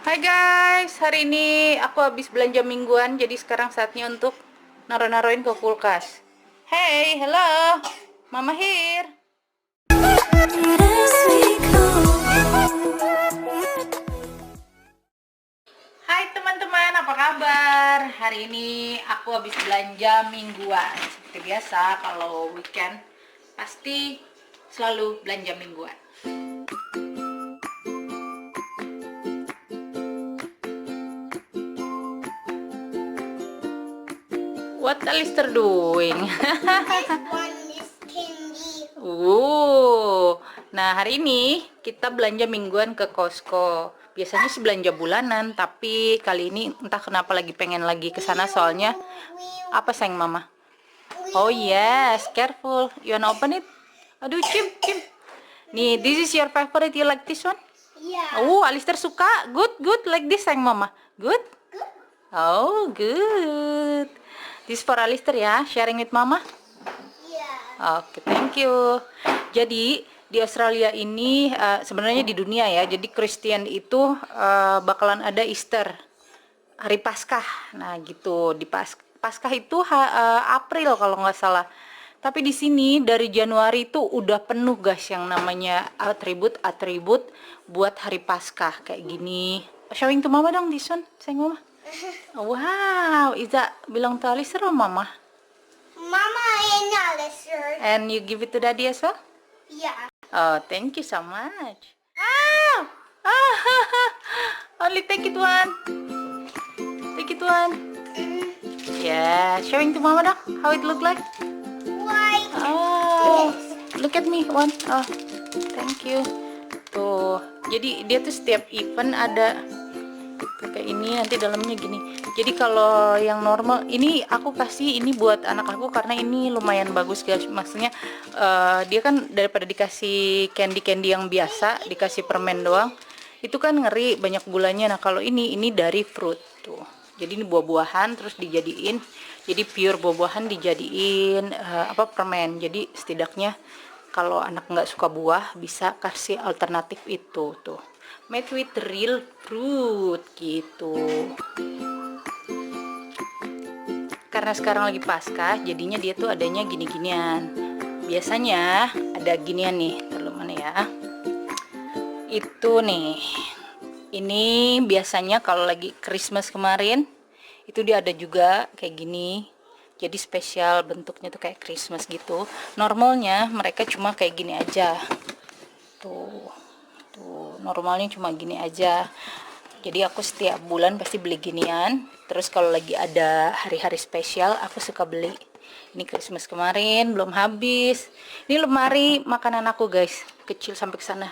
Hai guys, hari ini aku habis belanja mingguan, jadi sekarang saatnya untuk naruh-naruhin ke kulkas. Hey, hello, Mama here. Hai teman-teman, apa kabar? Hari ini aku habis belanja mingguan. Seperti biasa, kalau weekend pasti selalu belanja mingguan. What Alistair doing? Nah hari ini kita belanja mingguan ke Costco. Biasanya sih belanja bulanan, tapi kali ini entah kenapa lagi pengen lagi ke sana soalnya apa sayang mama? Oh yes, careful. You wanna open it? Aduh, Cim. Nih, this is your favorite. You like this one? Yeah. Oh, Alistair suka. Good. Like this sayang mama. Good? Oh, good. This for Alistair ya, sharing with mama. Yeah. Oke, thank you. Jadi di Australia ini sebenarnya di dunia ya. Jadi Kristen itu bakalan ada Easter, hari Paskah. Nah gitu di Paskah itu April kalau nggak salah. Tapi di sini dari Januari itu udah penuh guys yang namanya atribut buat hari Paskah kayak gini. Showing to mama dong, this one, sayang mama. Wow, Iza bilang to Alistair sama mama. Mama and Alistair. And you give it to daddy as well? Yeah. Oh, thank you so much. Ah! Only take it one. Take it one. Yeah, showing to mama dong how it look like. White. Oh, look at me one. Oh, thank you. Tuh, jadi dia tuh setiap event ada tuh kayak ini, nanti dalamnya gini. Jadi kalau yang normal ini aku kasih ini buat anak aku karena ini lumayan bagus guys. Maksudnya dia kan daripada dikasih candy yang biasa, dikasih permen doang, itu kan ngeri banyak gulanya. Nah kalau ini dari fruit tuh. Jadi ini buah-buahan terus dijadiin, jadi pure buah-buahan dijadiin permen. Jadi setidaknya kalau anak nggak suka buah bisa kasih alternatif itu tuh. Made with real fruit gitu. Karena sekarang lagi Paskah, jadinya dia tuh adanya gini-ginian. Biasanya ada ginian nih, terlalu mana ya? Itu nih. Ini biasanya kalau lagi Christmas kemarin, itu dia ada juga kayak gini. Jadi spesial, bentuknya tuh kayak Christmas gitu. Normalnya mereka cuma kayak gini aja. Tuh, normalnya cuma gini aja. Jadi aku setiap bulan pasti beli ginian. Terus kalau lagi ada hari-hari spesial aku suka beli. Ini Christmas kemarin belum habis. Ini lemari makanan aku guys, kecil sampai ke sana.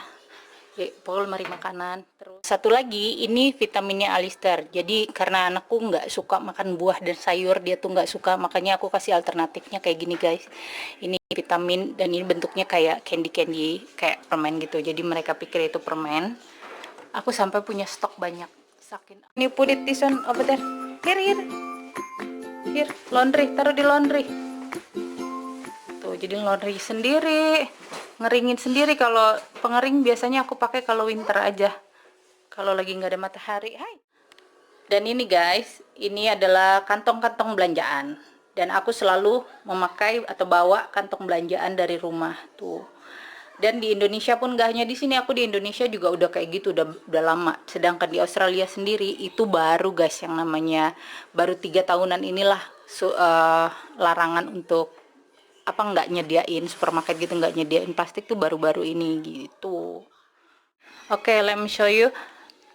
Pokoknya lemari makanan. Terus satu lagi ini vitaminnya Alistair. Jadi karena anakku nggak suka makan buah dan sayur, dia tuh nggak suka, makanya aku kasih alternatifnya kayak gini guys. Ini vitamin dan ini bentuknya kayak candy kayak permen gitu. Jadi mereka pikir itu permen. Aku sampai punya stok banyak. Sakin. Ini put it this one over there. Here, laundry, taruh di laundry. Tuh, jadi laundry sendiri, ngeringin sendiri. Kalau pengering biasanya aku pakai kalau winter aja. Kalau lagi nggak ada matahari. Hai. Dan ini guys, ini adalah kantong-kantong belanjaan. Dan aku selalu memakai atau bawa kantong belanjaan dari rumah tuh. Dan di Indonesia pun gak hanya di sini, aku di Indonesia juga udah kayak gitu, udah lama. Sedangkan di Australia sendiri itu baru guys, yang namanya baru 3 tahunan inilah larangan untuk nggak nyediain supermarket gitu, nggak nyediain plastik tuh baru-baru ini gitu. Oke, let me show you.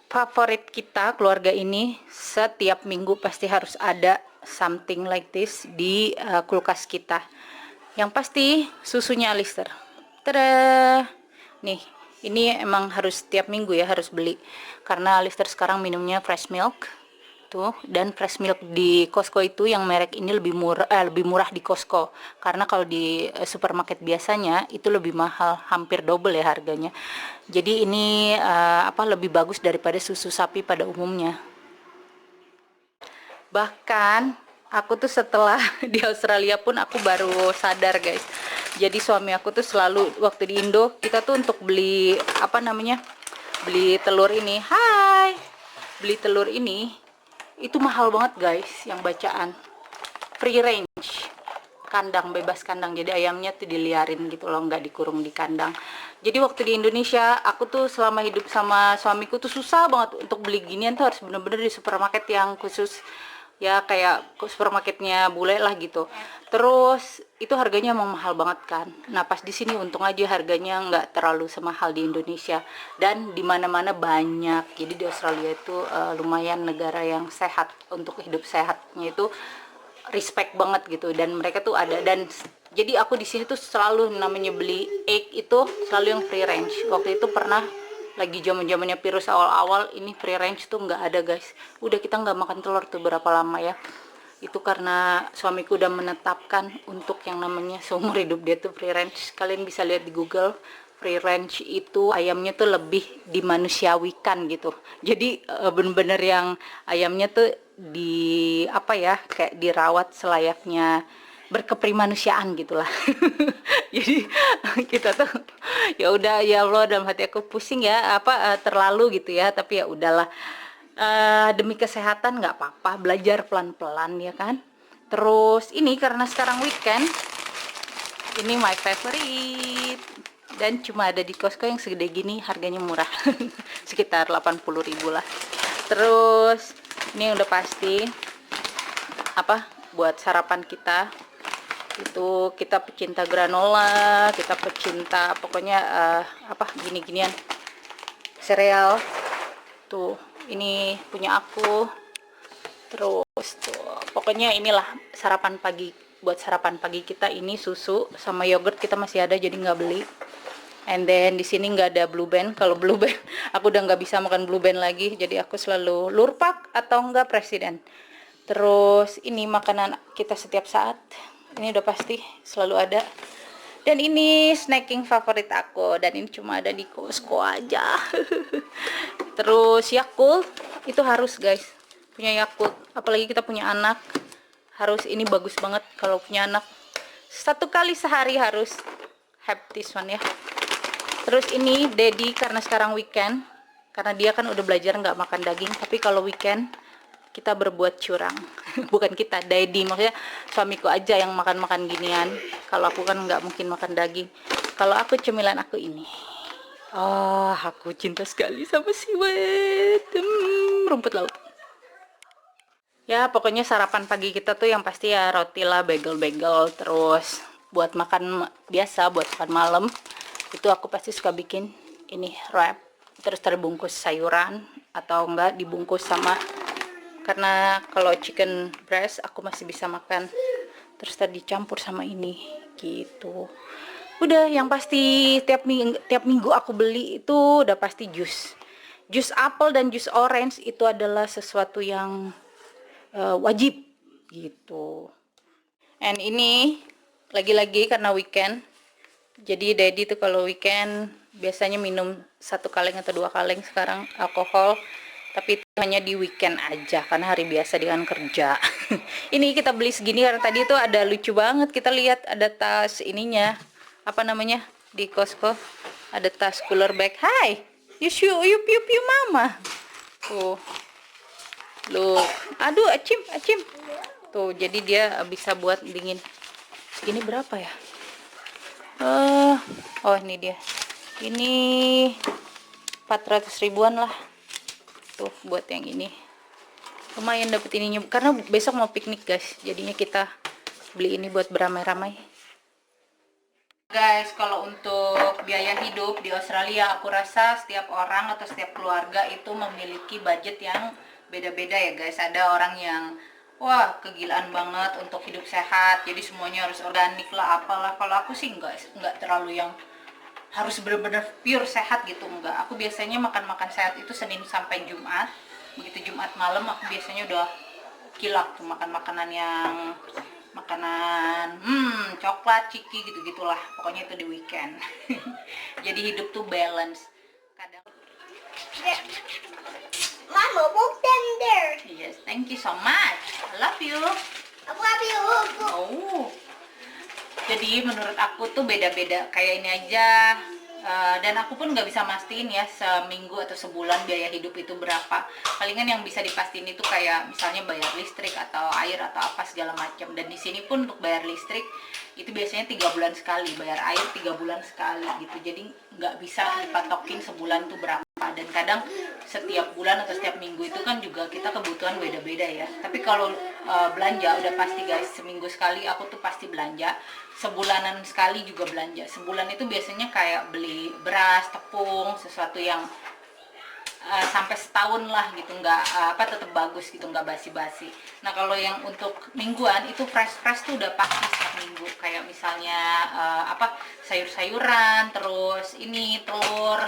Favorit kita keluarga ini setiap minggu pasti harus ada something like this di kulkas kita. Yang pasti susunya Alistair. Tada! Nih, ini emang harus setiap minggu ya harus beli. Karena Alistair sekarang minumnya fresh milk. Tuh, dan fresh milk di Costco itu yang merek ini lebih murah di Costco. Karena kalau di supermarket biasanya itu lebih mahal, hampir double ya harganya. Jadi ini lebih bagus daripada susu sapi pada umumnya. Bahkan aku tuh setelah di Australia pun aku baru sadar guys. Jadi suami aku tuh selalu waktu di Indo kita tuh untuk beli beli telur ini. Hai. beli telur ini itu mahal banget guys, yang bacaan free range, kandang, bebas kandang, jadi ayamnya tuh diliarin gitu loh, nggak dikurung di kandang. Jadi waktu di Indonesia aku tuh selama hidup sama suamiku tuh susah banget untuk beli ginian, tuh harus bener-bener di supermarket yang khusus ya, kayak supermarketnya bule lah gitu. Terus itu harganya emang mahal banget kan. Nah pas di sini untung aja harganya nggak terlalu semahal di Indonesia, dan di mana-mana banyak. Jadi di Australia itu lumayan negara yang sehat, untuk hidup sehatnya itu respect banget gitu, dan mereka tuh ada. Dan jadi aku di sini tuh selalu namanya beli egg itu selalu yang free range. Waktu itu pernah lagi zamannya virus awal-awal ini, free range tuh nggak ada guys. Udah kita nggak makan telur tuh berapa lama ya. Itu karena suamiku udah menetapkan untuk yang namanya seumur hidup dia tuh free range. Kalian bisa lihat di Google, free range itu ayamnya tuh lebih dimanusiawikan gitu. Jadi bener-bener yang ayamnya tuh di apa ya, kayak dirawat selayaknya berkeprimanusiaan gitulah. Jadi kita tuh ya udah, ya Allah, dalam hati aku pusing ya terlalu gitu ya, tapi ya udahlah. Demi kesehatan nggak apa-apa, belajar pelan-pelan ya kan. Terus ini karena sekarang weekend, ini my favorite, dan cuma ada di Costco yang segede gini, harganya murah. Sekitar 80.000 lah. Terus ini udah pasti buat sarapan kita itu, kita pecinta granola, kita pecinta pokoknya gini-ginian sereal tuh. Ini punya aku. Terus tuh pokoknya inilah sarapan pagi. Buat sarapan pagi kita ini susu sama yogurt kita masih ada, jadi nggak beli. And then di sini nggak ada Blue Band. Kalau Blue Band aku udah nggak bisa makan Blue Band lagi, jadi aku selalu Lurpak atau enggak Presiden. Terus ini makanan kita setiap saat, ini udah pasti selalu ada. Dan ini snacking favorit aku, dan ini cuma ada di Costco aja. Terus Yakult itu harus guys, punya Yakult, apalagi kita punya anak, harus. Ini bagus banget kalau punya anak, 1 kali sehari harus have this one ya. Terus ini Daddy, karena sekarang weekend, karena dia kan udah belajar nggak makan daging, tapi kalau weekend kita berbuat curang. Bukan kita, Daddy, maksudnya suamiku aja yang makan-makan ginian. Kalau aku kan nggak mungkin makan daging. Kalau aku, cemilan aku ini, aku cinta sekali sama siwet, rumput laut. Ya pokoknya sarapan pagi kita tuh yang pasti ya roti lah, bagel-bagel. Terus buat makan biasa, buat makan malam itu aku pasti suka bikin ini wrap, terus terbungkus sayuran atau enggak dibungkus sama, karena kalau chicken breast aku masih bisa makan, terus tadi campur sama ini gitu. Udah, yang pasti tiap minggu aku beli itu udah pasti jus apel dan jus orange, itu adalah sesuatu yang wajib gitu. And ini lagi-lagi karena weekend, jadi Daddy tuh kalau weekend biasanya minum 1 kaleng atau 2 kaleng sekarang alkohol, tapi itu hanya di weekend aja karena hari biasa dia kan kerja. Ini kita beli segini karena tadi tuh ada lucu banget, kita lihat ada tas ininya, apa namanya, di Costco ada tas cooler bag. Hai, you piu mama. Tuh, look, aduh, acim. Tuh, jadi dia bisa buat dingin. Ini berapa ya? Ini dia. Ini 400 ribuan lah. Tuh buat yang ini. Lumayan dapet ininya karena besok mau piknik guys. Jadinya kita beli ini buat beramai-ramai. Guys, kalau untuk biaya hidup di Australia, aku rasa setiap orang atau setiap keluarga itu memiliki budget yang beda-beda ya guys. Ada orang yang wah kegilaan banget untuk hidup sehat, jadi semuanya harus organik lah apalah. Kalau aku sih enggak terlalu yang harus benar-benar pure sehat gitu, enggak. Aku biasanya makan sehat itu Senin sampai Jumat. Begitu Jumat malam aku biasanya udah kilap tuh makan makanan coklat, ciki gitu-gitulah. Pokoknya itu di weekend. Jadi hidup tuh balance. Kadang Mama, walk them there. yes, thank you so much. I love you. I love you. Oh. Jadi menurut aku tuh beda-beda. Kayak ini aja Dan aku pun nggak bisa mastiin ya seminggu atau sebulan biaya hidup itu berapa. Palingan yang bisa dipastiin itu kayak misalnya bayar listrik atau air atau apa segala macam. Dan di sini pun untuk bayar listrik itu biasanya 3 bulan sekali, bayar air 3 bulan sekali gitu. Jadi nggak bisa dipatokin sebulan tuh berapa. Dan kadang setiap bulan atau setiap minggu itu kan juga kita kebutuhan beda-beda ya. Tapi kalau belanja udah pasti guys, seminggu sekali aku tuh pasti belanja, sebulanan sekali juga belanja. Sebulan itu biasanya kayak beli beras, tepung, sesuatu yang sampai setahun lah gitu, nggak tetap bagus gitu, nggak basi-basi. Nah kalau yang untuk mingguan itu fresh tuh udah pasti setiap minggu, kayak misalnya sayur-sayuran, terus ini telur,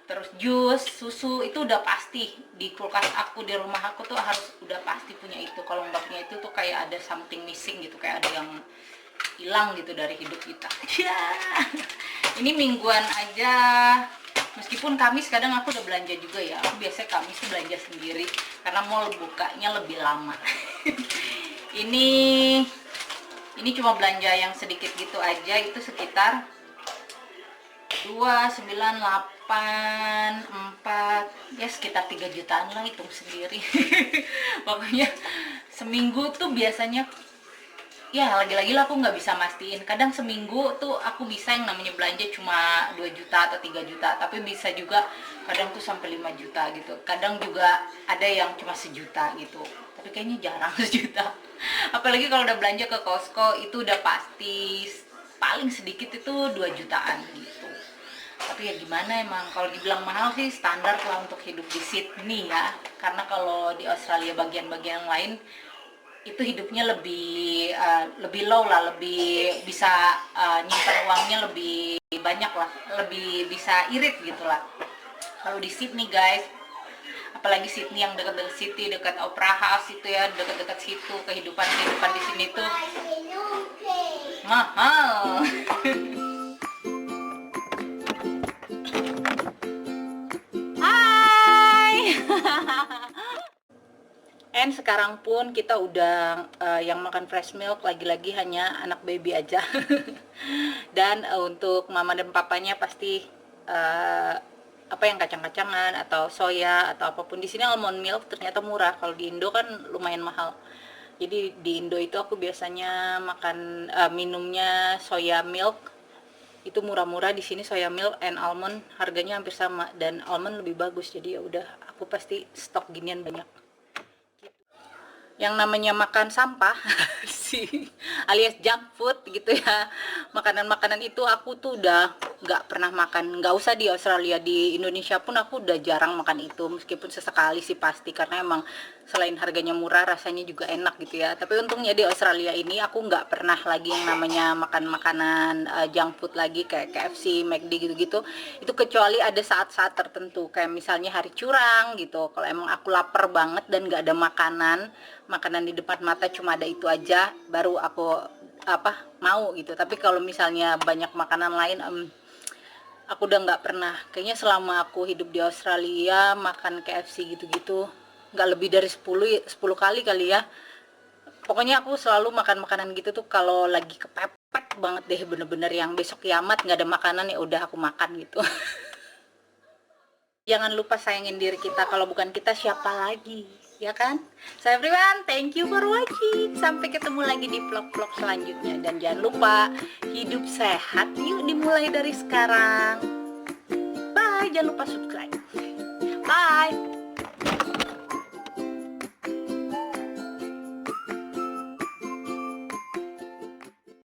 terus jus, susu itu udah pasti di kulkas aku di rumah aku tuh harus udah pasti punya itu. Kalau nggak punya itu tuh kayak ada something missing gitu, kayak ada yang hilang gitu dari hidup kita. Ya, ini mingguan aja. Meskipun Kamis kadang aku udah belanja juga ya. Aku biasanya Kamis tuh belanja sendiri karena mall bukanya lebih lama. ini cuma belanja yang sedikit gitu aja, itu sekitar 298 4 ya sekitar 3 jutaan lah, hitung sendiri. Pokoknya seminggu tuh biasanya ya lagi-lagi lah aku nggak bisa mastiin. Kadang seminggu tuh aku bisa yang namanya belanja cuma 2 juta atau 3 juta, tapi bisa juga kadang tuh sampai 5 juta gitu. Kadang juga ada yang cuma 1 juta gitu, tapi kayaknya jarang 1 juta. Apalagi kalau udah belanja ke Costco itu udah pasti paling sedikit itu 2 jutaan gitu. Tapi ya gimana, emang kalau dibilang mahal sih standar lah untuk hidup di Sydney ya. Karena kalau di Australia bagian-bagian lain itu hidupnya lebih low lah, lebih bisa nyimpan uangnya lebih banyak lah, lebih bisa irit gitulah. Kalau di Sydney guys, apalagi Sydney yang dekat-dekat city, dekat Opera House itu ya, dekat-dekat situ, kehidupan di sini tuh mahal. Hai. And sekarang pun kita udah yang makan fresh milk lagi-lagi hanya anak baby aja. Dan untuk mama dan papanya pasti apa yang kacang-kacangan atau soya atau apapun. Di sini almond milk ternyata murah. Kalau di Indo kan lumayan mahal. Jadi di Indo itu aku biasanya makan minumnya soya milk. Itu murah-murah. Di sini soya milk and almond harganya hampir sama, dan almond lebih bagus. Jadi ya udah, aku pasti stok ginian banyak. Yang namanya makan sampah sih, alias junk food gitu ya, makanan-makanan itu aku tuh udah nggak pernah makan. Nggak usah di Australia, di Indonesia pun aku udah jarang makan itu, meskipun sesekali sih pasti, karena emang selain harganya murah rasanya juga enak gitu ya. Tapi untungnya di Australia ini aku nggak pernah lagi yang namanya makan makanan junk food lagi kayak KFC, McD gitu-gitu. Itu kecuali ada saat-saat tertentu, kayak misalnya hari curang gitu. Kalau emang aku lapar banget dan nggak ada makanan di depan mata, cuma ada itu aja, baru aku mau gitu. Tapi kalau misalnya banyak makanan lain, aku udah nggak pernah. Kayaknya selama aku hidup di Australia makan KFC gitu-gitu nggak lebih dari 10 kali ya. Pokoknya aku selalu makan makanan gitu tuh kalau lagi kepepet banget deh, bener-bener yang besok kiamat nggak ada makanan, ya udah aku makan gitu. Jangan lupa sayangin diri kita, kalau bukan kita siapa lagi, ya kan? So everyone, thank you for watching. Sampai ketemu lagi di vlog-vlog selanjutnya. Dan jangan lupa, hidup sehat yuk dimulai dari sekarang. Bye, jangan lupa subscribe. Bye.